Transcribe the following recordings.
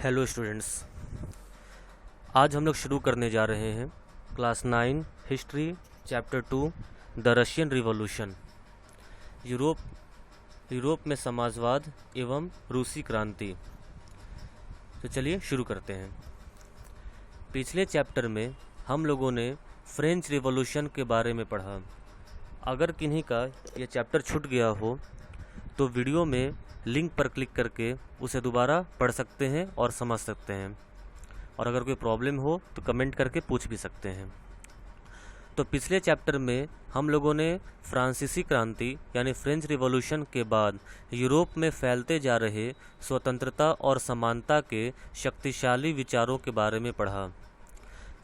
Hello students, आज हम लोग शुरू करने जा रहे हैं class 9 history chapter 2 the Russian revolution. Europe में समाजवाद एवं रूसी क्रांति। तो चलिए शुरू करते हैं। पिछले चैप्टर में हम लोगों ने फ्रेंच रिवॉल्यूशन के बारे में पढ़ा। अगर किन्हीं का यह चैप्टर छूट गया हो तो वीडियो में लिंक पर क्लिक करके उसे दोबारा पढ़ सकते हैं और समझ सकते हैं, और अगर कोई प्रॉब्लम हो तो कमेंट करके पूछ भी सकते हैं। तो पिछले चैप्टर में हम लोगों ने फ्रांसीसी क्रांति यानी फ्रेंच रिवॉल्यूशन के बाद यूरोप में फैलते जा रहे स्वतंत्रता और समानता के शक्तिशाली विचारों के बारे में पढ़ा।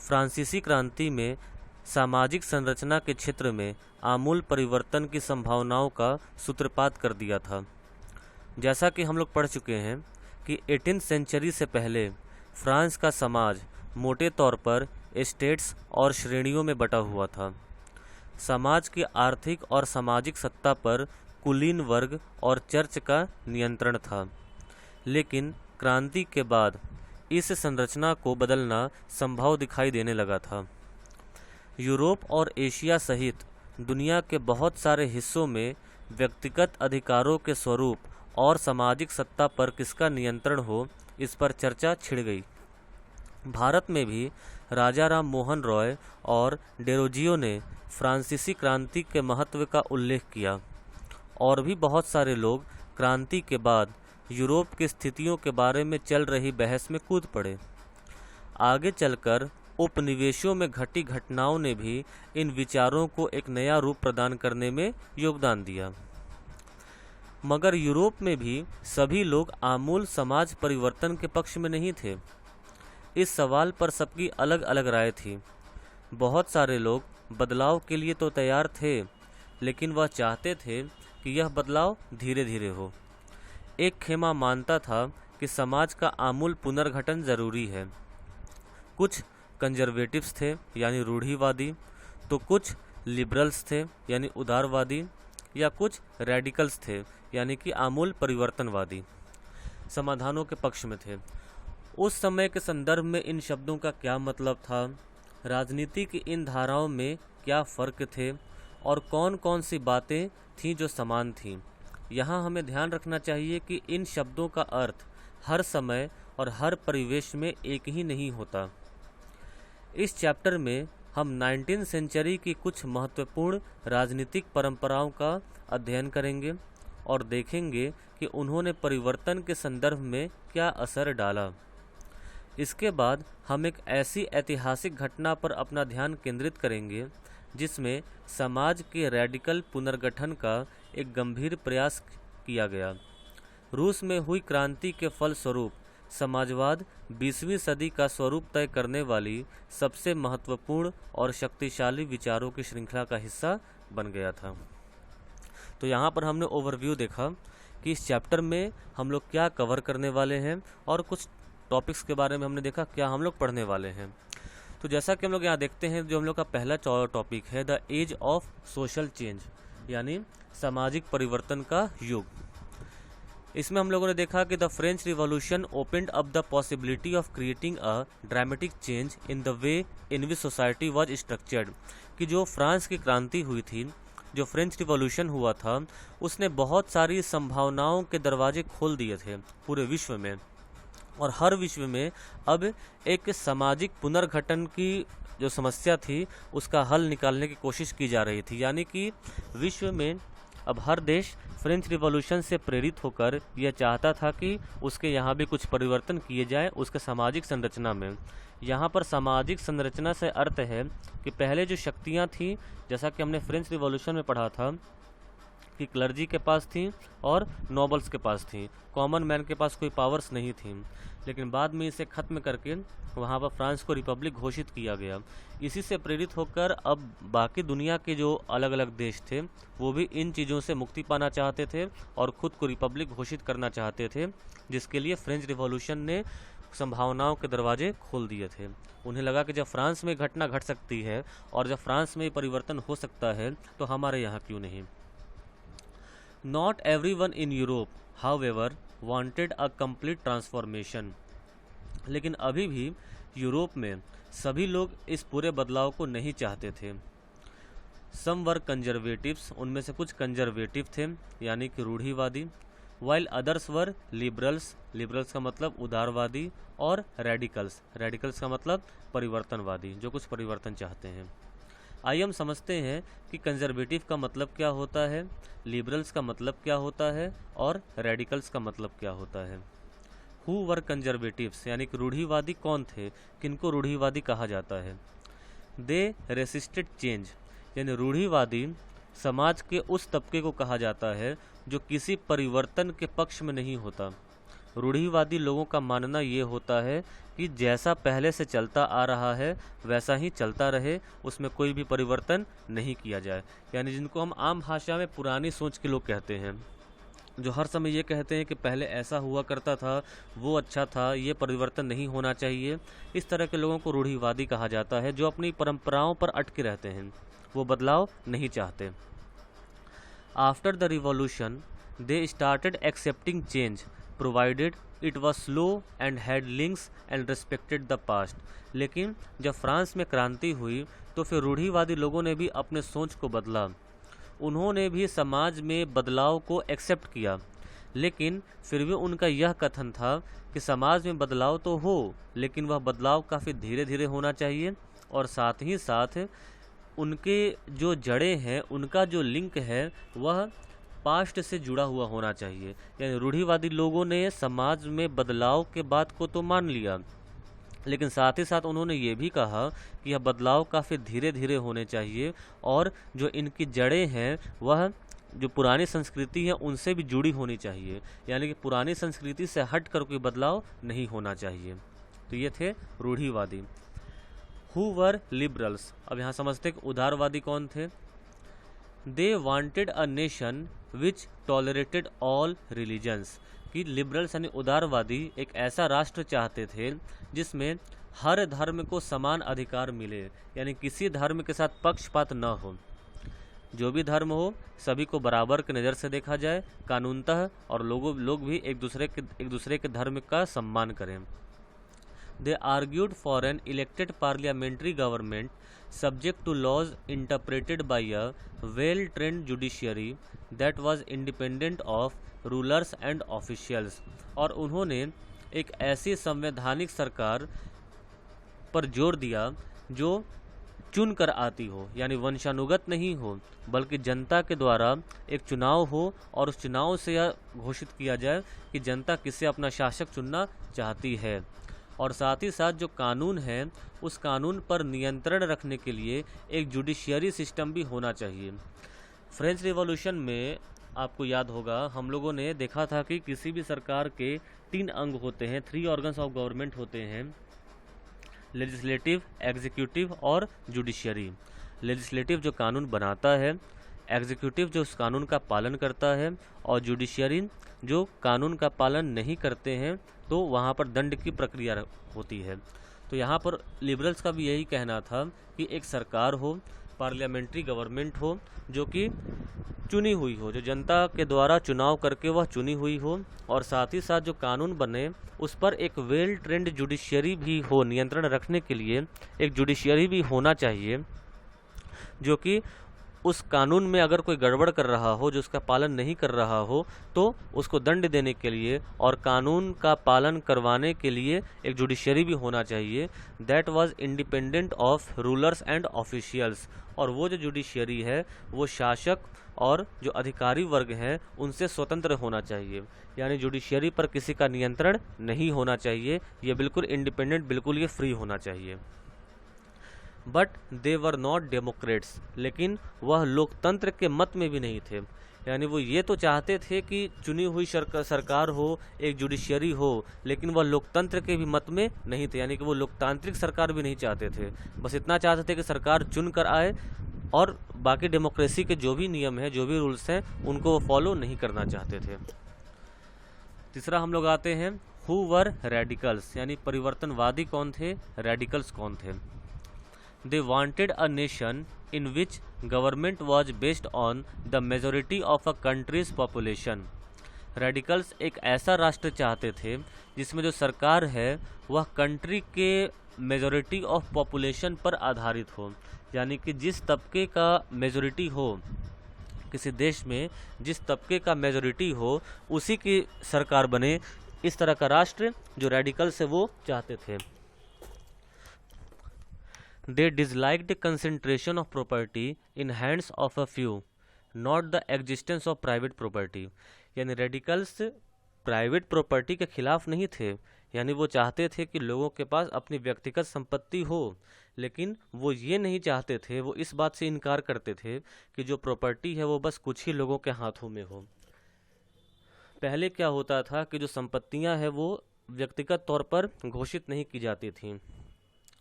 फ्रांसीसी क्रांति में सामाजिक संरचना के क्षेत्र में आमूल परिवर्तन की संभावनाओं का सूत्रपात कर दिया था। जैसा कि हम लोग पढ़ चुके हैं कि 18वीं सेंचुरी से पहले फ्रांस का समाज मोटे तौर पर स्टेट्स और श्रेणियों में बटा हुआ था। समाज की आर्थिक और सामाजिक सत्ता पर कुलीन वर्ग और चर्च का नियंत्रण था, लेकिन क्रांति के बाद इस संरचना को बदलना संभव दिखाई देने लगा था। यूरोप और एशिया सहित दुनिया के बहुत सारे हिस्सों में व्यक्तिगत अधिकारों के स्वरूप और सामाजिक सत्ता पर किसका नियंत्रण हो, इस पर चर्चा छिड़ गई। भारत में भी राजा राम मोहन रॉय और डेरोजियो ने फ्रांसीसी क्रांति के महत्व का उल्लेख किया, और भी बहुत सारे लोग क्रांति के बाद यूरोप की स्थितियों के बारे में चल रही बहस में कूद पड़े। आगे चलकर उपनिवेशों में घटी घटनाओं ने भी इन विचारों को एक नया रूप प्रदान करने में योगदान दिया। मगर यूरोप में भी सभी लोग आमूल समाज परिवर्तन के पक्ष में नहीं थे। इस सवाल पर सबकी अलग अलग राय थी। बहुत सारे लोग बदलाव के लिए तो तैयार थे, लेकिन वह चाहते थे कि यह बदलाव धीरे धीरे हो। एक खेमा मानता था कि समाज का आमूल पुनर्गठन जरूरी है। कुछ कंजर्वेटिव्स थे यानी रूढ़िवादी, तो कुछ लिबरल्स थे यानी उदारवादी, या कुछ रेडिकल्स थे यानी कि आमूल परिवर्तनवादी समाधानों के पक्ष में थे। उस समय के संदर्भ में इन शब्दों का क्या मतलब था, राजनीति की इन धाराओं में क्या फ़र्क थे, और कौन कौन सी बातें थीं जो समान थीं। यहाँ हमें ध्यान रखना चाहिए कि इन शब्दों का अर्थ हर समय और हर परिवेश में एक ही नहीं होता। इस चैप्टर में हम 19वीं सेंचुरी की कुछ महत्वपूर्ण राजनीतिक परंपराओं का अध्ययन करेंगे और देखेंगे कि उन्होंने परिवर्तन के संदर्भ में क्या असर डाला। इसके बाद हम एक ऐसी ऐतिहासिक घटना पर अपना ध्यान केंद्रित करेंगे जिसमें समाज के रैडिकल पुनर्गठन का एक गंभीर प्रयास किया गया। रूस में हुई क्रांति के फलस्वरूप समाजवाद 20वीं सदी का स्वरूप तय करने वाली सबसे महत्वपूर्ण और शक्तिशाली विचारों की श्रृंखला का हिस्सा बन गया था। तो यहाँ पर हमने ओवरव्यू देखा कि इस चैप्टर में हम लोग क्या कवर करने वाले हैं, और कुछ टॉपिक्स के बारे में हमने देखा क्या हम लोग पढ़ने वाले हैं। तो जैसा कि हम लोग यहाँ देखते हैं, जो हम लोग का पहला टॉपिक है the age of social change यानी सामाजिक परिवर्तन का युग। इसमें हम लोगों ने देखा कि the French revolution opened up the possibility of creating a dramatic change in the way in which society was structured. कि जो फ्रांस की क्रांति हुई थी, जो फ्रेंच रिवॉल्यूशन हुआ था, उसने बहुत सारी संभावनाओं के दरवाजे खोल दिए थे पूरे विश्व में, और हर विश्व में अब एक सामाजिक पुनर्गठन की जो समस्या थी उसका हल निकालने की कोशिश की जा रही थी। यानी कि विश्व में अब हर देश फ्रेंच रिवॉल्यूशन से प्रेरित होकर यह चाहता था कि उसके यहाँ भी कुछ परिवर्तन किए जाए उसके सामाजिक संरचना में। यहाँ पर सामाजिक संरचना से अर्थ है कि पहले जो शक्तियाँ थीं, जैसा कि हमने फ्रेंच रिवॉल्यूशन में पढ़ा था कि क्लर्जी के पास थी और नोबल्स के पास थी, कॉमन मैन के पास कोई पावर्स नहीं थी। लेकिन बाद में इसे ख़त्म करके वहाँ पर फ्रांस को रिपब्लिक घोषित किया गया। इसी से प्रेरित होकर अब बाकी दुनिया के जो अलग अलग देश थे वो भी इन चीज़ों से मुक्ति पाना चाहते थे और ख़ुद को रिपब्लिक घोषित करना चाहते थे, जिसके लिए फ्रेंच रिवॉल्यूशन ने संभावनाओं के दरवाजे खोल दिए थे। उन्हें लगा कि जब फ्रांस में घटना घट सकती है और जब फ्रांस में परिवर्तन हो सकता है तो हमारे यहाँ क्यों नहीं। Not everyone in Europe, however, wanted a complete transformation. लेकिन अभी भी यूरोप में सभी लोग इस पूरे बदलाव को नहीं चाहते थे। सम वर कंजर्वेटिव्स, उनमें से कुछ कंजर्वेटिव थे यानी कि रूढ़िवादी, while others were liberals, liberals का मतलब उदारवादी, और रेडिकल्स, रेडिकल्स का मतलब परिवर्तनवादी, जो कुछ परिवर्तन चाहते हैं। आइए हम समझते हैं कि कंजर्वेटिव का मतलब क्या होता है, लिबरल्स का मतलब क्या होता है और रेडिकल्स का मतलब क्या होता है। हु वर कंजर्वेटिव्स यानी कि रूढ़िवादी कौन थे, किनको रूढ़िवादी कहा जाता है। दे रेसिस्टेड चेंज, यानी रूढ़िवादी समाज के उस तबके को कहा जाता है जो किसी परिवर्तन के पक्ष में नहीं होता। रूढ़िवादी लोगों का मानना ये होता है कि जैसा पहले से चलता आ रहा है वैसा ही चलता रहे, उसमें कोई भी परिवर्तन नहीं किया जाए। यानी जिनको हम आम भाषा में पुरानी सोच के लोग कहते हैं, जो हर समय ये कहते हैं कि पहले ऐसा हुआ करता था, वो अच्छा था, ये परिवर्तन नहीं होना चाहिए। इस तरह के लोगों को रूढ़िवादी कहा जाता है, जो अपनी परंपराओं पर अटके रहते हैं, वो बदलाव नहीं चाहते। After the revolution they started accepting change provided it was slow and had links and respected the past. लेकिन जब फ्रांस में क्रांति हुई तो फिर रूढ़िवादी लोगों ने भी अपने सोच को बदला, उन्होंने भी समाज में बदलाव को एक्सेप्ट किया, लेकिन फिर भी उनका यह कथन था कि समाज में बदलाव तो हो लेकिन वह बदलाव काफ़ी धीरे धीरे होना चाहिए, और साथ ही साथ उनके जो जड़ें हैं, उनका जो लिंक है वह पास्ट से जुड़ा हुआ होना चाहिए। यानी रूढ़िवादी लोगों ने समाज में बदलाव के बात को तो मान लिया, लेकिन साथ ही साथ उन्होंने ये भी कहा कि यह बदलाव काफ़ी धीरे धीरे होने चाहिए, और जो इनकी जड़ें हैं वह जो पुरानी संस्कृति है उनसे भी जुड़ी होनी चाहिए। यानी कि पुरानी संस्कृति से हट कर कोई बदलाव नहीं होना चाहिए। तो ये थे रूढ़िवादी। हु वर लिबरल्स, अब यहाँ समझते कि उदारवादी कौन थे। They wanted a nation which tolerated all religions, कि लिबरल्स यानी उदारवादी एक ऐसा राष्ट्र चाहते थे जिसमें हर धर्म को समान अधिकार मिले, यानी किसी धर्म के साथ पक्षपात न हो, जो भी धर्म हो सभी को बराबर की नज़र से देखा जाए कानूनतः, और लोग भी एक दूसरे के धर्म का सम्मान करें। They argued for an elected parliamentary government subject to laws interpreted by a well-trained judiciary that was independent of rulers and officials। और उन्होंने एक ऐसी संवैधानिक सरकार पर जोर दिया जो चुन कर आती हो, यानी वंशानुगत नहीं हो, बल्कि जनता के द्वारा एक चुनाव हो और उस चुनाव से यह घोषित किया जाए कि जनता किसे अपना शासक चुनना चाहती है। और साथ ही साथ जो कानून है उस कानून पर नियंत्रण रखने के लिए एक जुडिशियरी सिस्टम भी होना चाहिए। फ्रेंच रिवॉल्यूशन में आपको याद होगा हम लोगों ने देखा था कि किसी भी सरकार के 3 अंग होते हैं, 3 ऑर्गन्स ऑफ गवर्नमेंट होते हैं, लेजिस्लेटिव, एग्जीक्यूटिव और जुडिशियरी। लेजिस्लेटिव जो कानून बनाता है, एग्जीक्यूटिव जो उस कानून का पालन करता है, और जुडिशियरी जो कानून का पालन नहीं करते हैं तो वहाँ पर दंड की प्रक्रिया होती है। तो यहाँ पर लिबरल्स का भी यही कहना था कि एक सरकार हो, पार्लियामेंट्री गवर्नमेंट हो, जो कि चुनी हुई हो, जो जनता के द्वारा चुनाव करके वह चुनी हुई हो, और साथ ही साथ जो कानून बने उस पर एक वेल ट्रेंड जुडिशियरी भी हो, नियंत्रण रखने के लिए एक जुडिशियरी भी होना चाहिए, जो कि उस कानून में अगर कोई गड़बड़ कर रहा हो, जो उसका पालन नहीं कर रहा हो, तो उसको दंड देने के लिए और कानून का पालन करवाने के लिए एक जुडिशियरी भी होना चाहिए। That was independent of rulers and officials, और वो जो जुडिशियरी है वो शासक और जो अधिकारी वर्ग हैं उनसे स्वतंत्र होना चाहिए। यानी जुडिशियरी पर किसी का नियंत्रण नहीं होना चाहिए, ये बिल्कुल इंडिपेंडेंट, बिल्कुल ये फ्री होना चाहिए। But they were not Democrats, लेकिन वह लोकतंत्र के मत में भी नहीं थे। यानी वो ये तो चाहते थे कि चुनी हुई सरकार हो, एक जुडिशियरी हो, लेकिन वह लोकतंत्र के भी मत में नहीं थे। यानी कि वो लोकतांत्रिक सरकार भी नहीं चाहते थे, बस इतना चाहते थे कि सरकार चुन कर आए और बाकी डेमोक्रेसी के जो भी नियम हैं, जो भी रूल्स हैं, उनको वो फॉलो नहीं करना चाहते थे। तीसरा हम लोग आते हैं हु वर रेडिकल्स, यानी परिवर्तनवादी कौन थे, रेडिकल्स कौन थे। They wanted a nation in which government was based on the majority of a country's population radicals एक ऐसा राष्ट्र चाहते थे जिसमें जो सरकार है वह कंट्री के मेजॉरिटी ऑफ पॉपुलेशन पर आधारित हो, यानी कि जिस तबके का मेजॉरिटी हो किसी देश में, जिस तबके का मेजॉरिटी हो उसी की सरकार बने। इस तरह का राष्ट्र जो रेडिकल्स है वो चाहते थे। They disliked concentration of property in hands of a few, not the existence of private property. यानी रेडिकल्स प्राइवेट प्रॉपर्टी के खिलाफ नहीं थे, यानी वो चाहते थे कि लोगों के पास अपनी व्यक्तिगत संपत्ति हो, लेकिन वो ये नहीं चाहते थे, वो इस बात से इनकार करते थे कि जो प्रॉपर्टी है वो बस कुछ ही लोगों के हाथों में हो। पहले क्या होता था कि जो संपत्तियां हैं वो व्यक्तिगत तौर पर घोषित नहीं की जाती थीं।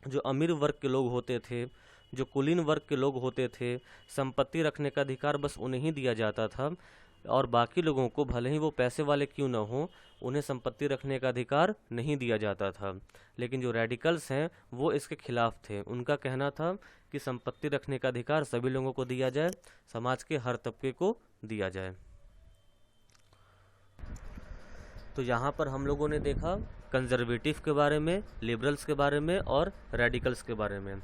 जो अमीर वर्ग के लोग होते थे, जो कुलीन वर्ग के लोग होते थे, संपत्ति रखने का अधिकार बस उन्हें ही दिया जाता था, और बाकी लोगों को भले ही वो पैसे वाले क्यों ना हो उन्हें संपत्ति रखने का अधिकार नहीं दिया जाता था। लेकिन जो रेडिकल्स हैं वो इसके खिलाफ थे। उनका कहना था कि संपत्ति रखने का अधिकार सभी लोगों को दिया जाए, समाज के हर तबके को दिया जाए। तो यहाँ पर हम लोगों ने देखा कंजर्वेटिव के बारे में, लिबरल्स के बारे में और रेडिकल्स के बारे में।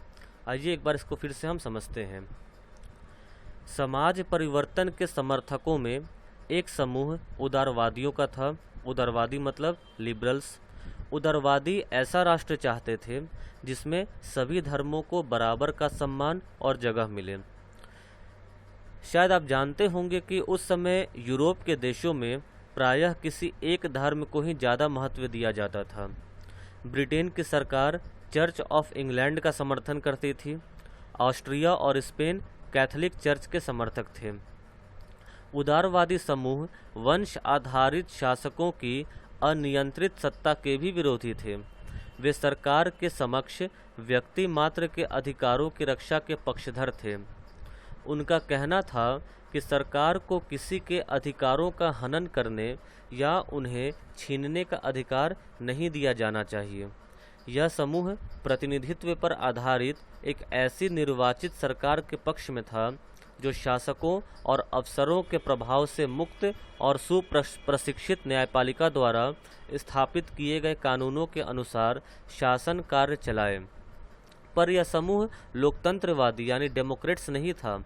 आइए एक बार इसको फिर से हम समझते हैं। समाज परिवर्तन के समर्थकों में एक समूह उदारवादियों का था। उदारवादी मतलब लिबरल्स। उदारवादी ऐसा राष्ट्र चाहते थे जिसमें सभी धर्मों को बराबर का सम्मान और जगह मिले। शायद आप जानते होंगे कि उस समय यूरोप के देशों में प्रायः किसी एक धर्म को ही ज़्यादा महत्व दिया जाता था। ब्रिटेन की सरकार चर्च ऑफ इंग्लैंड का समर्थन करती थी। ऑस्ट्रिया और स्पेन कैथोलिक चर्च के समर्थक थे। उदारवादी समूह वंश आधारित शासकों की अनियंत्रित सत्ता के भी विरोधी थे। वे सरकार के समक्ष व्यक्ति मात्र के अधिकारों की रक्षा के पक्षधर थे। उनका कहना था कि सरकार को किसी के अधिकारों का हनन करने या उन्हें छीनने का अधिकार नहीं दिया जाना चाहिए। यह समूह प्रतिनिधित्व पर आधारित एक ऐसी निर्वाचित सरकार के पक्ष में था जो शासकों और अफसरों के प्रभाव से मुक्त और सुप्रशिक्षित न्यायपालिका द्वारा स्थापित किए गए कानूनों के अनुसार शासन कार्य चलाए। पर यह समूह लोकतंत्रवादी यानी डेमोक्रेट्स नहीं था।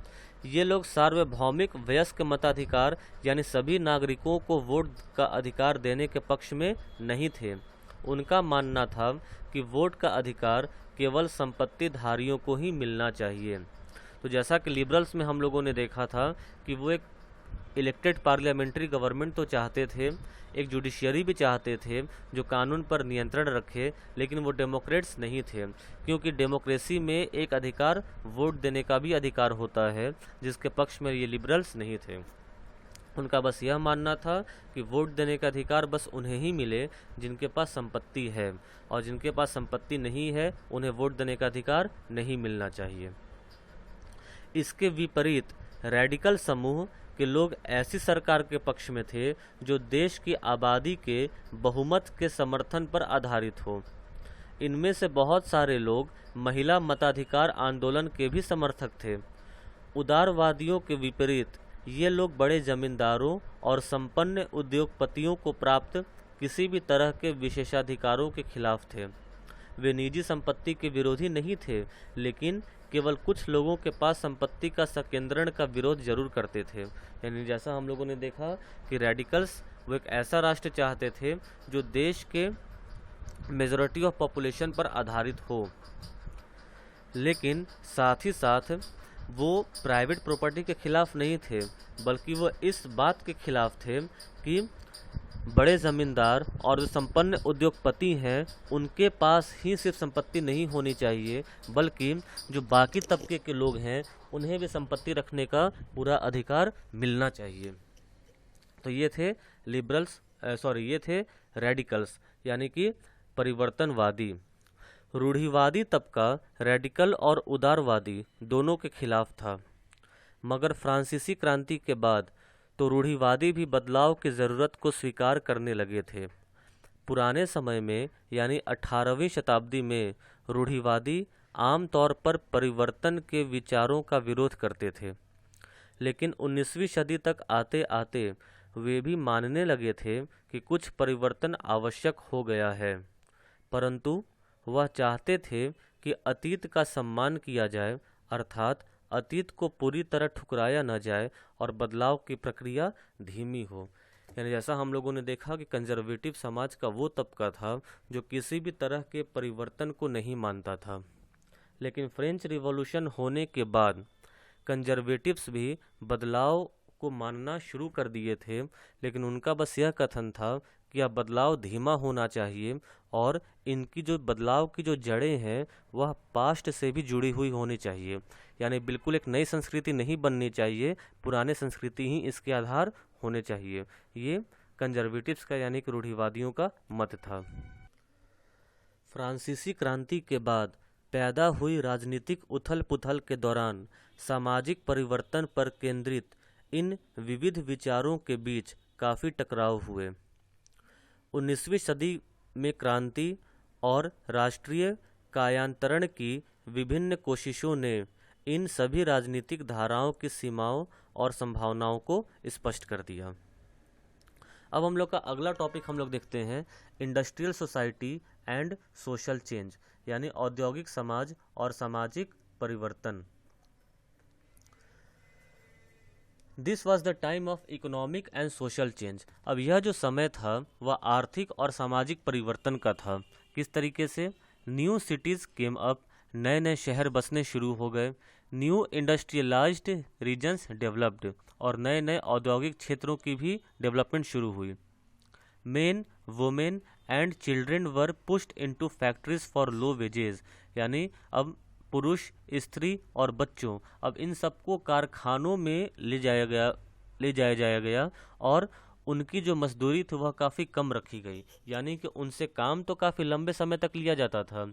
ये लोग सार्वभौमिक वयस्क मताधिकार यानी सभी नागरिकों को वोट का अधिकार देने के पक्ष में नहीं थे। उनका मानना था कि वोट का अधिकार केवल संपत्तिधारियों को ही मिलना चाहिए। तो जैसा कि लिबरल्स में हम लोगों ने देखा था कि वो एक इलेक्टेड पार्लियामेंट्री गवर्नमेंट तो चाहते थे, एक जुडिशियरी भी चाहते थे जो कानून पर नियंत्रण रखे, लेकिन वो डेमोक्रेट्स नहीं थे, क्योंकि डेमोक्रेसी में एक अधिकार वोट देने का भी अधिकार होता है, जिसके पक्ष में ये लिबरल्स नहीं थे। उनका बस यह मानना था कि वोट देने का अधिकार बस उन्हें ही मिले जिनके पास संपत्ति है, और जिनके पास संपत्ति नहीं है उन्हें वोट देने का अधिकार नहीं मिलना चाहिए। इसके विपरीत रेडिकल समूह के लोग ऐसी सरकार के पक्ष में थे जो देश की आबादी के बहुमत के समर्थन पर आधारित हो। इनमें से बहुत सारे लोग महिला मताधिकार आंदोलन के भी समर्थक थे। उदारवादियों के विपरीत ये लोग बड़े जमींदारों और संपन्न उद्योगपतियों को प्राप्त किसी भी तरह के विशेषाधिकारों के खिलाफ थे। वे निजी संपत्ति के विरोधी नहीं थे, लेकिन केवल कुछ लोगों के पास संपत्ति का संकेंद्रण का विरोध जरूर करते थे। यानी जैसा हम लोगों ने देखा कि रेडिकल्स वो एक ऐसा राष्ट्र चाहते थे जो देश के मेजॉरिटी ऑफ पॉपुलेशन पर आधारित हो, लेकिन साथ ही साथ वो प्राइवेट प्रॉपर्टी के खिलाफ नहीं थे, बल्कि वो इस बात के खिलाफ थे कि बड़े ज़मींदार और जो संपन्न उद्योगपति हैं उनके पास ही सिर्फ संपत्ति नहीं होनी चाहिए, बल्कि जो बाकी तबके के लोग हैं उन्हें भी संपत्ति रखने का पूरा अधिकार मिलना चाहिए। तो ये थे ये थे रेडिकल्स यानी कि परिवर्तनवादी। रूढ़िवादी तबका रेडिकल और उदारवादी दोनों के खिलाफ था, मगर फ्रांसीसी क्रांति के बाद तो रूढ़िवादी भी बदलाव की ज़रूरत को स्वीकार करने लगे थे। पुराने समय में यानी 18वीं शताब्दी में रूढ़िवादी आमतौर पर परिवर्तन के विचारों का विरोध करते थे, लेकिन 19वीं सदी तक आते आते वे भी मानने लगे थे कि कुछ परिवर्तन आवश्यक हो गया है, परंतु वह चाहते थे कि अतीत का सम्मान किया जाए, अर्थात अतीत को पूरी तरह ठुकराया न जाए और बदलाव की प्रक्रिया धीमी हो। यानी जैसा हम लोगों ने देखा कि कंजर्वेटिव समाज का वो तबका था जो किसी भी तरह के परिवर्तन को नहीं मानता था, लेकिन फ्रेंच रिवॉल्यूशन होने के बाद कंजर्वेटिव्स भी बदलाव को मानना शुरू कर दिए थे, लेकिन उनका बस यह कथन था कि यह बदलाव धीमा होना चाहिए और इनकी जो बदलाव की जो जड़ें हैं वह पास्ट से भी जुड़ी हुई होनी चाहिए। यानी बिल्कुल एक नई संस्कृति नहीं बननी चाहिए, पुराने संस्कृति ही इसके आधार होने चाहिए। ये कंजर्वेटिव्स का यानी कि रूढ़िवादियों का मत था। फ्रांसीसी क्रांति के बाद पैदा हुई राजनीतिक उथल पुथल के दौरान सामाजिक परिवर्तन पर केंद्रित इन विविध विचारों के बीच काफ़ी टकराव हुए। 19वीं सदी में क्रांति और राष्ट्रीय कायांतरण की विभिन्न कोशिशों ने इन सभी राजनीतिक धाराओं की सीमाओं और संभावनाओं को स्पष्ट कर दिया। अब हम लोग का अगला टॉपिक हम लोग देखते हैं industrial society and social change, यानी औद्योगिक समाज और सामाजिक परिवर्तन। This was the time of economic and social change. अब यह जो समय था वह आर्थिक और सामाजिक परिवर्तन का था। किस तरीके से? न्यू सिटीज़ केम अप, नए नए शहर बसने शुरू हो गए, न्यू इंडस्ट्रियलाइज्ड रीजन्स डेवलप्ड, और नए नए औद्योगिक क्षेत्रों की भी डेवलपमेंट शुरू हुई। Main, women and children were pushed into factories for low wages, यानी अब पुरुष, स्त्री और बच्चों, अब इन सबको कारखानों में ले जाया गया और उनकी जो मजदूरी थी वह काफ़ी कम रखी गई। यानी कि उनसे काम तो काफ़ी लंबे समय तक लिया जाता था,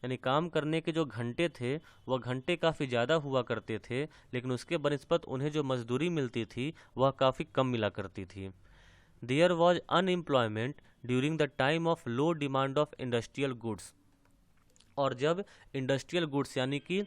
यानी काम करने के जो घंटे थे वह घंटे काफ़ी ज़्यादा हुआ करते थे, लेकिन उसके बनिस्बत उन्हें जो मजदूरी मिलती थी वह काफ़ी कम मिला करती थी। There was unemployment during the time of low demand of industrial goods, और जब इंडस्ट्रियल गुड्स यानी कि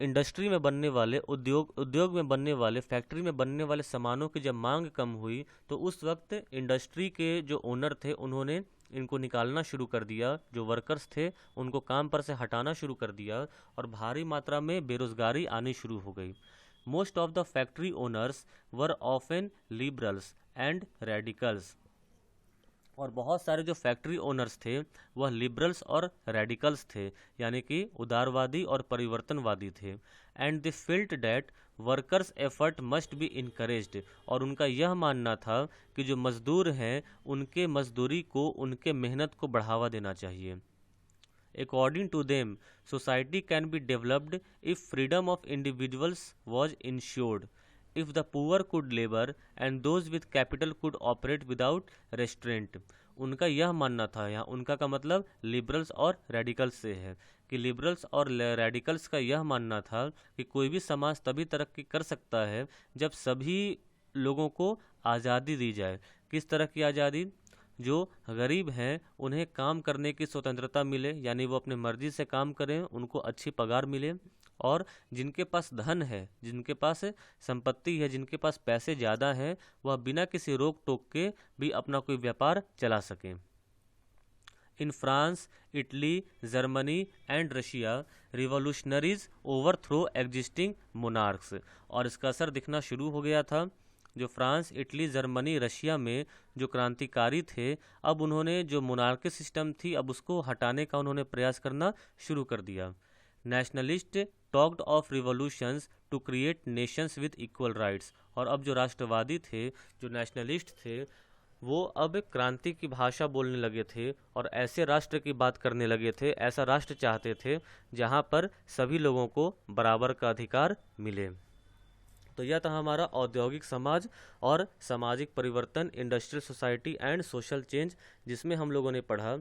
इंडस्ट्री में बनने वाले उद्योग में बनने वाले, फैक्ट्री में बनने वाले सामानों की जब मांग कम हुई तो उस वक्त इंडस्ट्री के जो ओनर थे उन्होंने इनको निकालना शुरू कर दिया, जो वर्कर्स थे उनको काम पर से हटाना शुरू कर दिया और भारी मात्रा में बेरोजगारी आनी शुरू हो गई। Most of the factory owners were often liberals and radicals, और बहुत सारे जो फैक्ट्री ओनर्स थे वह लिबरल्स और रेडिकल्स थे, यानी कि उदारवादी और परिवर्तनवादी थे। And they felt that workers effort must be encouraged, और उनका यह मानना था कि जो मजदूर हैं उनके मजदूरी को, उनके मेहनत को बढ़ावा देना चाहिए। According to them, society can be developed if freedom of individuals was ensured, if the poor could labor and those with capital could operate without restraint. उनका यह मानना था, यहाँ उनका का मतलब लिबरल्स और रेडिकल्स से है, कि लिबरल्स और रेडिकल्स का यह मानना था कि कोई भी समाज तभी तरक्की कर सकता है जब सभी लोगों को आज़ादी दी जाए। किस तरह की आज़ादी? जो गरीब हैं उन्हें काम करने की स्वतंत्रता मिले, यानी वो अपने मर्जी से काम करें, उनको अच्छी पगार मिले, और जिनके पास धन है, जिनके पास संपत्ति है, जिनके पास पैसे ज़्यादा हैं, वह बिना किसी रोक टोक के भी अपना कोई व्यापार चला सकें। In France, Italy, Germany and Russia revolutionaries overthrow existing monarchs, और इसका असर दिखना शुरू हो गया था। जो फ्रांस, इटली, जर्मनी, रशिया में जो क्रांतिकारी थे, अब उन्होंने जो मोनार्की सिस्टम थी अब उसको हटाने का उन्होंने प्रयास करना शुरू कर दिया। Nationalist talked of revolutions to create nations with equal rights, और अब जो राष्ट्रवादी थे, जो नेशनलिस्ट थे, वो अब क्रांति की भाषा बोलने लगे थे और ऐसे राष्ट्र की बात करने लगे थे, ऐसा राष्ट्र चाहते थे जहाँ पर सभी लोगों को बराबर का अधिकार मिले। तो यह था हमारा औद्योगिक समाज और सामाजिक परिवर्तन, industrial society and social change, जिसमें हम लोगों ने पढ़ा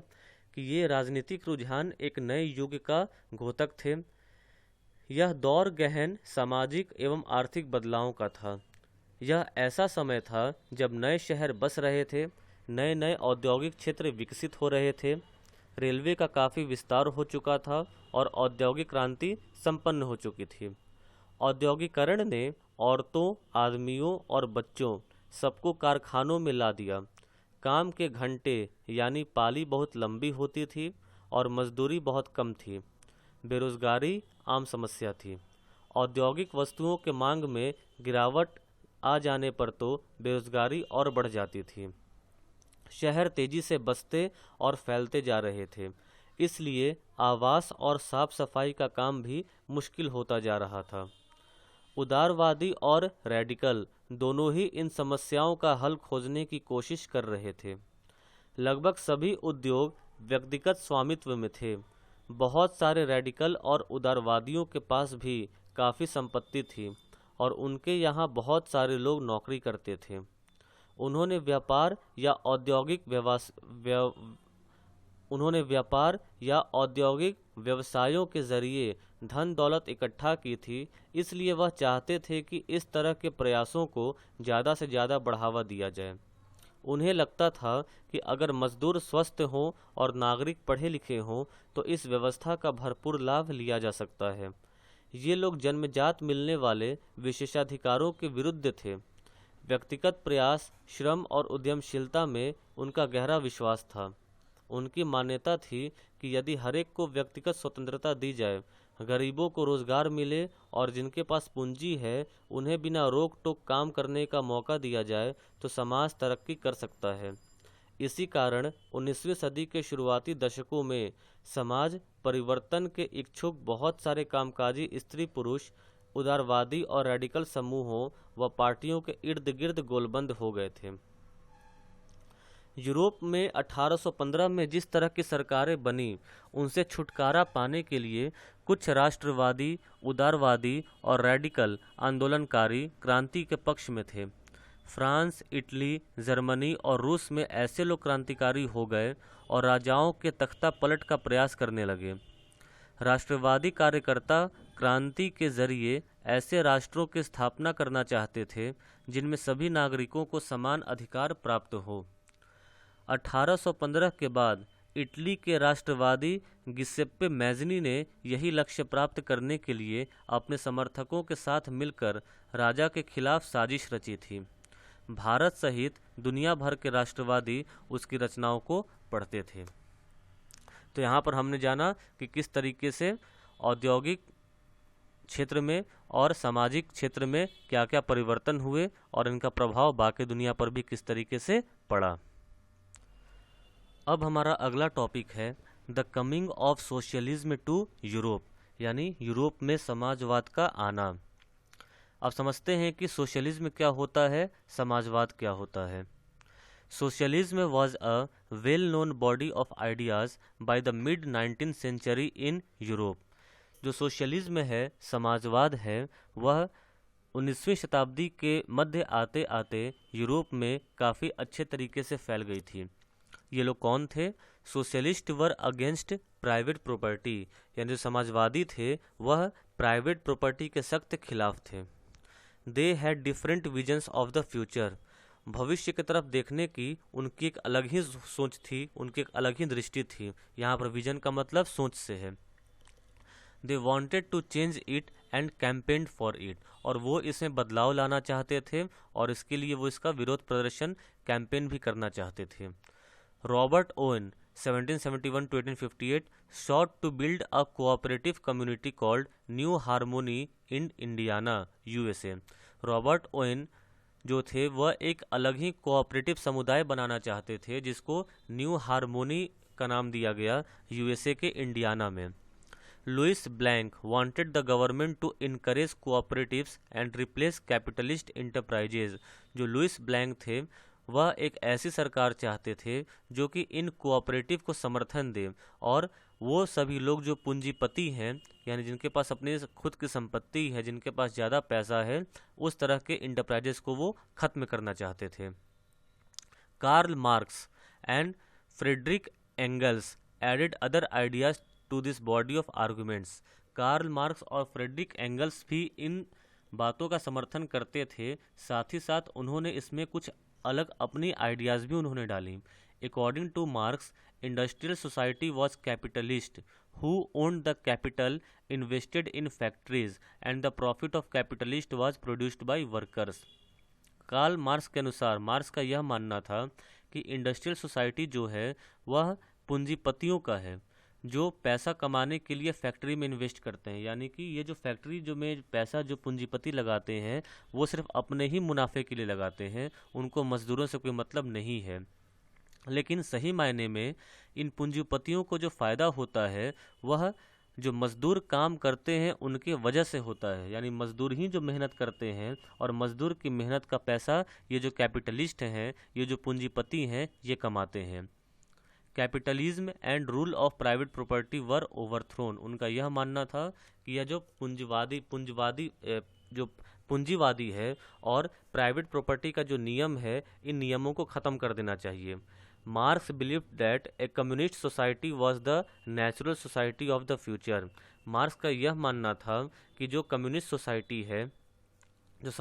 कि ये राजनीतिक रुझान एक नए युग का घोतक थे। यह दौर गहन सामाजिक एवं आर्थिक बदलावों का था। यह ऐसा समय था जब नए शहर बस रहे थे, नए नए औद्योगिक क्षेत्र विकसित हो रहे थे, रेलवे का काफ़ी विस्तार हो चुका था और औद्योगिक क्रांति संपन्न हो चुकी थी। औद्योगिकरण ने औरतों, आदमियों और बच्चों सबको कारखानों में ला दिया। काम के घंटे यानी पाली बहुत लंबी होती थी और मजदूरी बहुत कम थी। बेरोजगारी आम समस्या थी। औद्योगिक वस्तुओं के मांग में गिरावट आ जाने पर तो बेरोजगारी और बढ़ जाती थी। शहर तेजी से बसते और फैलते जा रहे थे, इसलिए आवास और साफ सफाई का काम भी मुश्किल होता जा रहा था। उदारवादी और रेडिकल दोनों ही इन समस्याओं का हल खोजने की कोशिश कर रहे थे। लगभग सभी उद्योग व्यक्तिगत स्वामित्व में थे। बहुत सारे रेडिकल और उदारवादियों के पास भी काफ़ी संपत्ति थी और उनके यहाँ बहुत सारे लोग नौकरी करते थे। उन्होंने व्यापार या औद्योगिक व्यवसायों के जरिए धन दौलत इकट्ठा की थी, इसलिए वह चाहते थे कि इस तरह के प्रयासों को ज़्यादा से ज़्यादा बढ़ावा दिया जाए। उन्हें लगता था कि अगर मजदूर स्वस्थ हों और नागरिक पढ़े लिखे हों तो इस व्यवस्था का भरपूर लाभ लिया जा सकता है। ये लोग जन्मजात मिलने वाले विशेषाधिकारों के विरुद्ध थे। व्यक्तिगत प्रयास, श्रम और उद्यमशीलता में उनका गहरा विश्वास था। उनकी मान्यता थी कि यदि हरेक को व्यक्तिगत स्वतंत्रता दी जाए, गरीबों को रोजगार मिले और जिनके पास पूंजी है उन्हें बिना रोक टोक काम करने का मौका दिया जाए तो समाज तरक्की कर सकता है। इसी कारण 19वीं सदी के शुरुआती दशकों में समाज परिवर्तन के इच्छुक बहुत सारे कामकाजी स्त्री पुरुष उदारवादी और रेडिकल समूहों व पार्टियों के इर्द गिर्द गोलबंद हो गए थे। यूरोप में 1815 में जिस तरह की सरकारें बनी, उनसे छुटकारा पाने के लिए कुछ राष्ट्रवादी, उदारवादी और रेडिकल आंदोलनकारी क्रांति के पक्ष में थे। फ्रांस, इटली, जर्मनी और रूस में ऐसे लोग क्रांतिकारी हो गए और राजाओं के तख्ता पलट का प्रयास करने लगे। राष्ट्रवादी कार्यकर्ता क्रांति के जरिए ऐसे राष्ट्रों की स्थापना करना चाहते थे जिनमें सभी नागरिकों को समान अधिकार प्राप्त हो। 1815 के बाद इटली के राष्ट्रवादी गिसेप्पे मैज़नी ने यही लक्ष्य प्राप्त करने के लिए अपने समर्थकों के साथ मिलकर राजा के खिलाफ साजिश रची थी। भारत सहित दुनिया भर के राष्ट्रवादी उसकी रचनाओं को पढ़ते थे। तो यहाँ पर हमने जाना कि किस तरीके से औद्योगिक क्षेत्र में और सामाजिक क्षेत्र में क्या क्या परिवर्तन हुए और इनका प्रभाव बाकी दुनिया पर भी किस तरीके से पड़ा। अब हमारा अगला टॉपिक है the coming of socialism to Europe, यानी यूरोप में समाजवाद का आना। अब समझते हैं कि सोशलिज्म क्या होता है, समाजवाद क्या होता है। Socialism was a well known body of ideas by the mid 19th century in Europe. जो सोशलिज्म है, समाजवाद है, वह 19वीं शताब्दी के मध्य आते आते यूरोप में काफ़ी अच्छे तरीके से फैल गई थी। ये लोग कौन थे? Socialist were against private property, यानी जो समाजवादी थे वह प्राइवेट प्रॉपर्टी के सख्त खिलाफ थे। They had different visions of the future, भविष्य की तरफ देखने की उनकी एक अलग ही सोच थी, उनकी एक अलग ही दृष्टि थी। यहाँ पर विजन का मतलब सोच से है। They wanted to change it and campaigned for it, और वो इसमें बदलाव लाना चाहते थे और इसके लिए वो इसका विरोध प्रदर्शन कैंपेन भी करना चाहते थे। Robert oven 1771 to 1858 sought to build a cooperative community called New Harmony in Indiana, USA। Robert oven जो थे वह एक अलग ही कोऑपरेटिव समुदाय बनाना चाहते थे जिसको न्यू हारमोनी का नाम दिया गया यूएसए के इंडियाना में। Louis Blanc wanted the government to encourage cooperatives and replace capitalist enterprises. जो लुइस ब्लैंक थे वह एक ऐसी सरकार चाहते थे जो कि इन कोऑपरेटिव को समर्थन दे और वो सभी लोग जो पूंजीपति हैं, यानी जिनके पास अपनी खुद की संपत्ति है, जिनके पास ज़्यादा पैसा है, उस तरह के इंटरप्राइजेस को वो ख़त्म करना चाहते थे। Karl Marx and Friedrich Engels added other ideas to this body of arguments. Karl Marx और फ्रेडरिक एंगल्स भी इन बातों का समर्थन करते थे, साथ ही साथ उन्होंने इसमें कुछ अलग अपनी आइडियाज़ भी उन्होंने डाली। According to Marx, industrial society was capitalist who owned the capital, invested in factories and the profit of capitalist was produced by workers. Karl Marx के अनुसार मार्क्स का यह मानना था कि इंडस्ट्रियल सोसाइटी जो है वह पूंजीपतियों का है, जो पैसा कमाने के लिए फैक्ट्री में इन्वेस्ट करते हैं। यानी कि ये जो फैक्ट्री जो में पैसा जो पूंजीपति लगाते हैं वो सिर्फ अपने ही मुनाफे के लिए लगाते हैं, उनको मजदूरों से कोई मतलब नहीं है। लेकिन सही मायने में इन पूंजीपतियों को जो फ़ायदा होता है वह जो मज़दूर काम करते हैं उनके वजह से होता है। यानी मज़दूर ही जो मेहनत करते हैं और मज़दूर की मेहनत का पैसा ये जो कैपिटलिस्ट हैं, ये जो पूंजीपति हैं, ये कमाते हैं। Capitalism and rule of private property were overthrown. उनका यह मानना था कि यह जो जो पूंजीवादी है और प्राइवेट प्रॉपर्टी का जो नियम है, इन नियमों को ख़त्म कर देना चाहिए। Marks believe that A communist society was the natural society of the future. Marks का यह मानना था कि जो कम्युनिस्ट सोसाइटी है, जो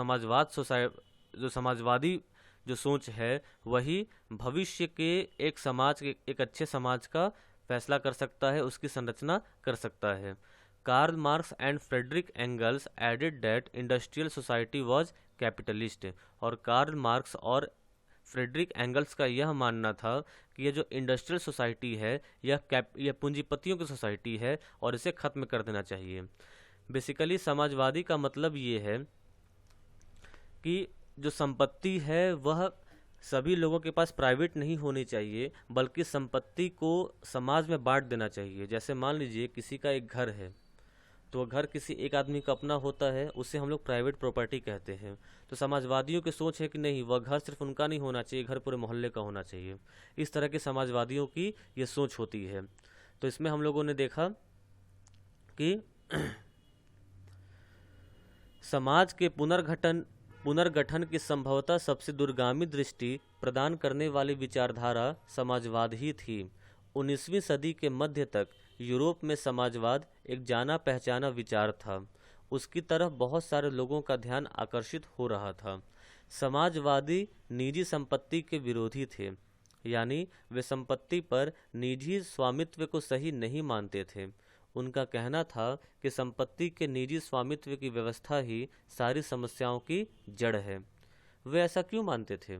समाजवादी जो सोच है, वही भविष्य के एक अच्छे समाज का फैसला कर सकता है, उसकी संरचना कर सकता है। Karl Marx and Friedrich Engels added that industrial society was capitalist. और कार्ल मार्क्स और फ्रेडरिक एंगल्स का यह मानना था कि यह जो इंडस्ट्रियल सोसाइटी है यह पूंजीपतियों की सोसाइटी है और इसे ख़त्म कर देना चाहिए। बेसिकली समाजवादी का मतलब ये है कि जो संपत्ति है वह सभी लोगों के पास प्राइवेट नहीं होनी चाहिए, बल्कि संपत्ति को समाज में बांट देना चाहिए। जैसे मान लीजिए किसी का एक घर है, तो वह घर किसी एक आदमी का अपना होता है, उसे हम लोग प्राइवेट प्रॉपर्टी कहते हैं। तो समाजवादियों की सोच है कि नहीं, वह घर सिर्फ उनका नहीं होना चाहिए, घर पूरे मोहल्ले का होना चाहिए। इस तरह के समाजवादियों की ये सोच होती है। तो इसमें हम लोगों ने देखा कि समाज के पुनर्गठन की संभवतः सबसे दूरगामी दृष्टि प्रदान करने वाली विचारधारा समाजवाद ही थी। 19वीं सदी के मध्य तक यूरोप में समाजवाद एक जाना पहचाना विचार था। उसकी तरफ बहुत सारे लोगों का ध्यान आकर्षित हो रहा था। समाजवादी निजी संपत्ति के विरोधी थे, यानी वे संपत्ति पर निजी स्वामित्व को सही नहीं मानते थे। उनका कहना था कि संपत्ति के निजी स्वामित्व की व्यवस्था ही सारी समस्याओं की जड़ है। वे ऐसा क्यों मानते थे?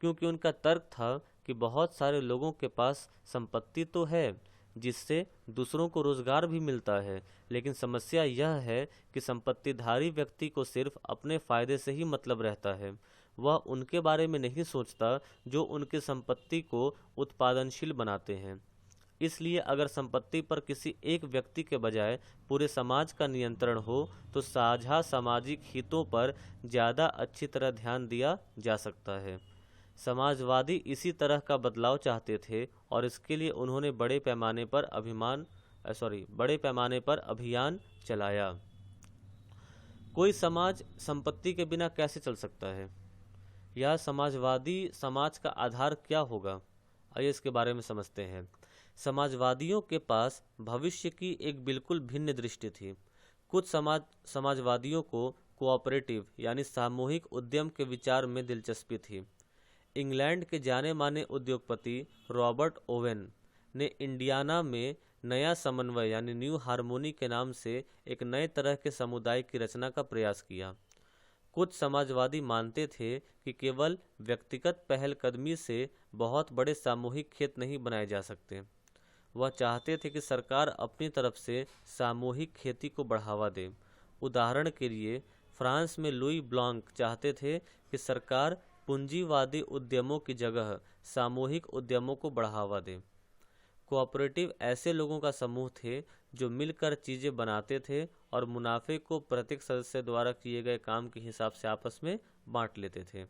क्योंकि उनका तर्क था कि बहुत सारे लोगों के पास संपत्ति तो है जिससे दूसरों को रोजगार भी मिलता है, लेकिन समस्या यह है कि संपत्तिधारी व्यक्ति को सिर्फ अपने फायदे से ही मतलब रहता है। वह उनके बारे में नहीं सोचता जो उनकी संपत्ति को उत्पादनशील बनाते हैं। इसलिए अगर संपत्ति पर किसी एक व्यक्ति के बजाय पूरे समाज का नियंत्रण हो तो साझा सामाजिक हितों पर ज़्यादा अच्छी तरह ध्यान दिया जा सकता है। समाजवादी इसी तरह का बदलाव चाहते थे और इसके लिए उन्होंने बड़े पैमाने पर अभियान चलाया। कोई समाज संपत्ति के बिना कैसे चल सकता है, या समाजवादी समाज का आधार क्या होगा? आइए इसके बारे में समझते हैं। समाजवादियों के पास भविष्य की एक बिल्कुल भिन्न दृष्टि थी। कुछ समाजवादियों को कोऑपरेटिव यानी सामूहिक उद्यम के विचार में दिलचस्पी थी। इंग्लैंड के जाने माने उद्योगपति रॉबर्ट ओवेन ने इंडियाना में नया समन्वय यानी न्यू हार्मोनी के नाम से एक नए तरह के समुदाय की रचना का प्रयास किया। कुछ समाजवादी मानते थे कि केवल व्यक्तिगत पहलकदमी से बहुत बड़े सामूहिक खेत नहीं बनाए जा सकते। वह चाहते थे कि सरकार अपनी तरफ से सामूहिक खेती को बढ़ावा दे। उदाहरण के लिए फ्रांस में लुई ब्लांक चाहते थे कि सरकार पूंजीवादी उद्यमों की जगह सामूहिक उद्यमों को बढ़ावा दे। कोऑपरेटिव ऐसे लोगों का समूह थे जो मिलकर चीज़ें बनाते थे और मुनाफे को प्रत्येक सदस्य द्वारा किए गए काम के हिसाब से आपस में बांट लेते थे।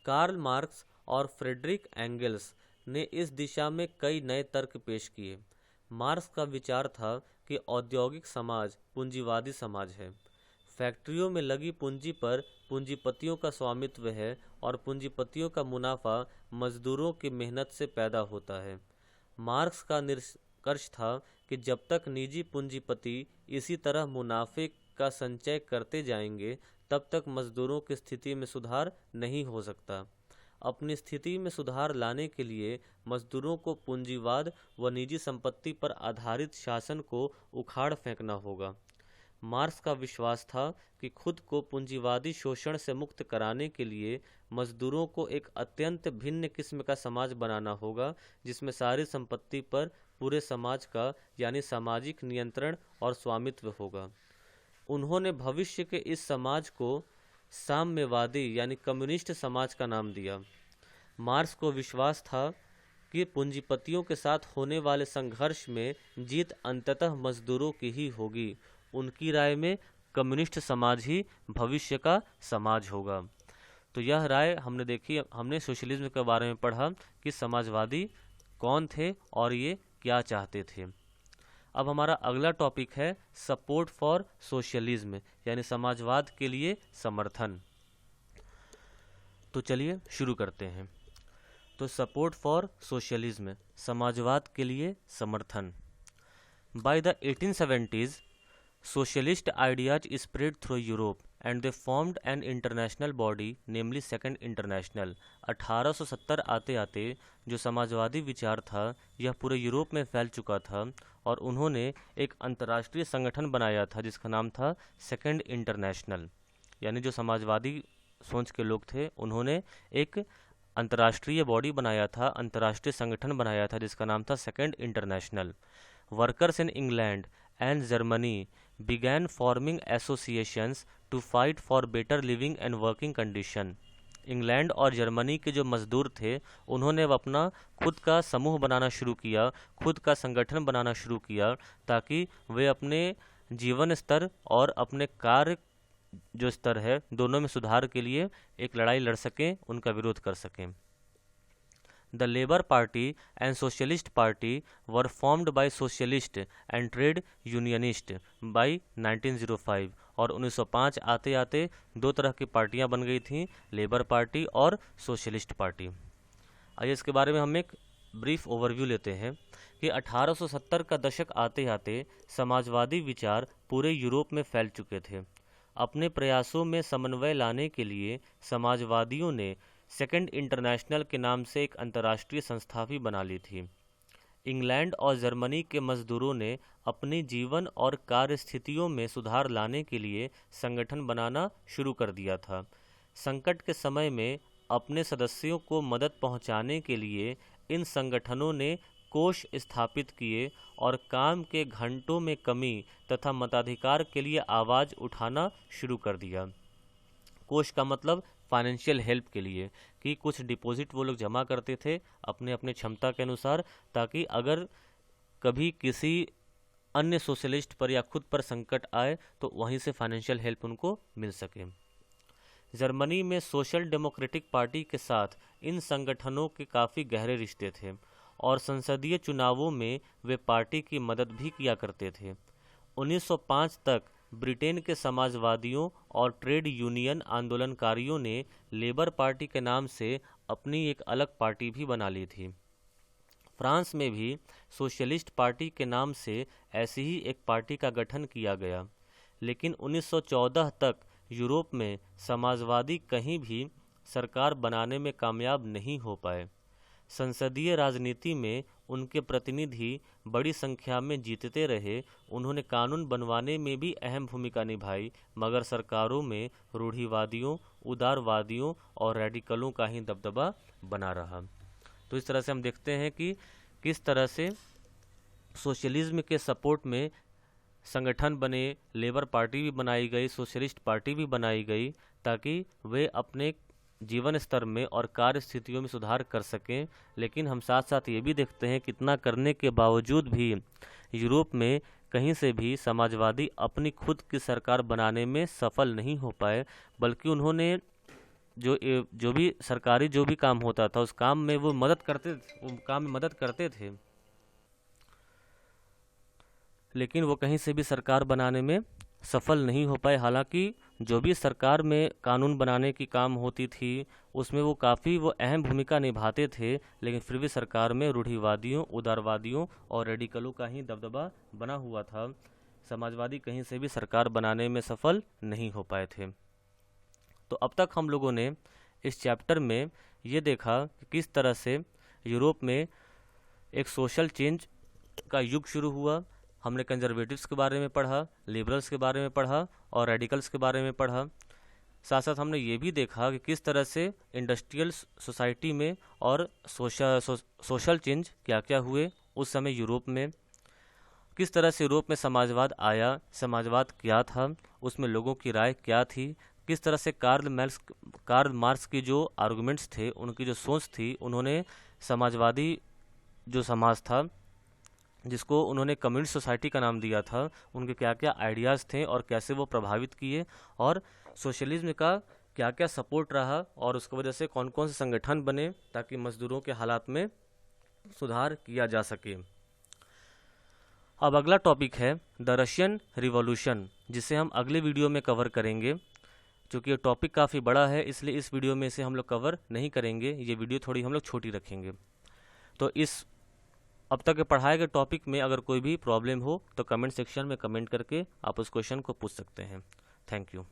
कार्ल मार्क्स और फ्रेडरिक एंगल्स ने इस दिशा में कई नए तर्क पेश किए। मार्क्स का विचार था कि औद्योगिक समाज पूंजीवादी समाज है। फैक्ट्रियों में लगी पूंजी पर पूंजीपतियों का स्वामित्व है और पूंजीपतियों का मुनाफा मजदूरों की मेहनत से पैदा होता है। मार्क्स का निष्कर्ष था कि जब तक निजी पूंजीपति इसी तरह मुनाफे का संचय करते जाएंगे, तब तक मजदूरों की स्थिति में सुधार नहीं हो सकता। अपनी स्थिति में सुधार लाने के लिए मजदूरों को पूंजीवाद व निजी संपत्ति पर आधारित शासन को उखाड़ फेंकना होगा। मार्क्स का विश्वास था कि खुद को पूंजीवादी शोषण से मुक्त कराने के लिए मजदूरों को एक अत्यंत भिन्न किस्म का समाज बनाना होगा, जिसमें सारी संपत्ति पर पूरे समाज का यानी सामाजिक नियंत्रण और स्वामित्व होगा। उन्होंने भविष्य के इस समाज को साम्यवादी यानी कम्युनिस्ट समाज का नाम दिया। मार्क्स को विश्वास था कि पूंजीपतियों के साथ होने वाले संघर्ष में जीत अंततः मजदूरों की ही होगी। उनकी राय में कम्युनिस्ट समाज ही भविष्य का समाज होगा। तो यह राय हमने देखी, हमने सोशलिज्म के बारे में पढ़ा कि समाजवादी कौन थे और ये क्या चाहते थे। अब हमारा अगला टॉपिक है सपोर्ट फॉर सोशलिज्म यानी समाजवाद के लिए समर्थन। तो चलिए शुरू करते हैं। तो सपोर्ट फॉर सोशलिज्म समाजवाद के लिए समर्थन। By the 1870s socialist ideas spread through Europe and they formed an international body namely Second International। 1870 आते आते जो समाजवादी विचार था यह पूरे यूरोप में फैल चुका था और उन्होंने एक अंतर्राष्ट्रीय संगठन बनाया था जिसका नाम था सेकंड इंटरनेशनल। यानी जो समाजवादी सोच के लोग थे उन्होंने एक अंतर्राष्ट्रीय बॉडी बनाया था, अंतर्राष्ट्रीय संगठन बनाया था जिसका नाम था second international. Workers in England and Germany began forming associations to fight for better living and working condition। England और जर्मनी के जो मजदूर थे उन्होंने अब अपना खुद का समूह बनाना शुरू किया, खुद का संगठन बनाना शुरू किया ताकि वे अपने जीवन स्तर और अपने कार्य जो स्तर है दोनों में सुधार के लिए एक लड़ाई लड़ सकें, उनका विरोध कर सकें। The Labour Party and Socialist Party were formed by socialist and trade unionist by 1905। और 1905 आते आते दो तरह की पार्टियां बन गई थीं, लेबर पार्टी और सोशलिस्ट पार्टी। आइए इसके बारे में हम एक ब्रीफ ओवरव्यू लेते हैं कि 1870 का दशक आते आते समाजवादी विचार पूरे यूरोप में फैल चुके थे। अपने प्रयासों में समन्वय लाने के लिए समाजवादियों ने सेकंड इंटरनेशनल के नाम से एक अंतर्राष्ट्रीय संस्था भी बना ली थी। इंग्लैंड और जर्मनी के मजदूरों ने अपनी जीवन और कार्य स्थितियों में सुधार लाने के लिए संगठन बनाना शुरू कर दिया था। संकट के समय में अपने सदस्यों को मदद पहुंचाने के लिए इन संगठनों ने कोष स्थापित किए और काम के घंटों में कमी तथा मताधिकार के लिए आवाज़ उठाना शुरू कर दिया। कोष का मतलब फाइनेंशियल हेल्प के लिए कि कुछ डिपॉजिट वो लोग जमा करते थे अपने अपने क्षमता के अनुसार, ताकि अगर कभी किसी अन्य सोशलिस्ट पर या खुद पर संकट आए तो वहीं से फाइनेंशियल हेल्प उनको मिल सके। जर्मनी में सोशल डेमोक्रेटिक पार्टी के साथ इन संगठनों के काफ़ी गहरे रिश्ते थे और संसदीय चुनावों में वे पार्टी की मदद भी किया करते थे। 1905 तक ब्रिटेन के समाजवादियों और ट्रेड यूनियन आंदोलनकारियों ने लेबर पार्टी के नाम से अपनी एक अलग पार्टी भी बना ली थी। फ्रांस में भी सोशलिस्ट पार्टी के नाम से ऐसी ही एक पार्टी का गठन किया गया, लेकिन 1914 तक यूरोप में समाजवादी कहीं भी सरकार बनाने में कामयाब नहीं हो पाए। संसदीय राजनीति में उनके प्रतिनिधि बड़ी संख्या में जीतते रहे। उन्होंने कानून बनवाने में भी अहम भूमिका निभाई, मगर सरकारों में रूढ़िवादियों, उदारवादियों और रेडिकलों का ही दबदबा बना रहा। तो इस तरह से हम देखते हैं कि किस तरह से सोशलिज्म के सपोर्ट में संगठन बने, लेबर पार्टी भी बनाई गई, सोशलिस्ट पार्टी भी बनाई गई, ताकि वे अपने जीवन स्तर में और कार्य स्थितियों में सुधार कर सकें। लेकिन हम साथ साथ ये भी देखते हैं कि इतना करने के बावजूद भी यूरोप में कहीं से भी समाजवादी अपनी खुद की सरकार बनाने में सफल नहीं हो पाए, बल्कि उन्होंने जो भी सरकारी जो भी काम होता था उस काम में वो काम में मदद करते थे, लेकिन वो कहीं से भी सरकार बनाने में सफल नहीं हो पाए। हालांकि जो भी सरकार में कानून बनाने की काम होती थी उसमें वो काफ़ी अहम भूमिका निभाते थे, लेकिन फिर भी सरकार में रूढ़िवादियों, उदारवादियों और रेडिकलों का ही दबदबा बना हुआ था। समाजवादी कहीं से भी सरकार बनाने में सफल नहीं हो पाए थे। तो अब तक हम लोगों ने इस चैप्टर में ये देखा कि किस तरह से यूरोप में एक सोशल चेंज का युग शुरू हुआ, हमने कंजर्वेटिव्स के बारे में पढ़ा, लिबरल्स के बारे में पढ़ा और रेडिकल्स के बारे में पढ़ा। साथ साथ हमने ये भी देखा कि किस तरह से इंडस्ट्रियल सोसाइटी में और सोशल चेंज क्या क्या हुए उस समय यूरोप में, किस तरह से यूरोप में समाजवाद आया, समाजवाद क्या था, उसमें लोगों की राय क्या थी, किस तरह से कार्ल मार्क्स की जो आर्गुमेंट्स थे, उनकी जो सोच थी, उन्होंने समाजवादी जो समाज था जिसको उन्होंने कम्युनिस्ट सोसाइटी का नाम दिया था, उनके क्या क्या आइडियाज़ थे और कैसे वो प्रभावित किए, और सोशलिज्म का क्या क्या सपोर्ट रहा और उसकी वजह से कौन कौन से संगठन बने ताकि मजदूरों के हालात में सुधार किया जा सके। अब अगला टॉपिक है द रशियन रिवॉल्यूशन, जिसे हम अगले वीडियो में कवर करेंगे। क्योंकि ये टॉपिक काफ़ी बड़ा है इसलिए इस वीडियो में इसे हम लोग कवर नहीं करेंगे, ये वीडियो थोड़ी हम लोग छोटी रखेंगे। तो इस अब तक के पढ़ाए गए टॉपिक में अगर कोई भी प्रॉब्लम हो तो कमेंट सेक्शन में कमेंट करके आप उस क्वेश्चन को पूछ सकते हैं। Thank you.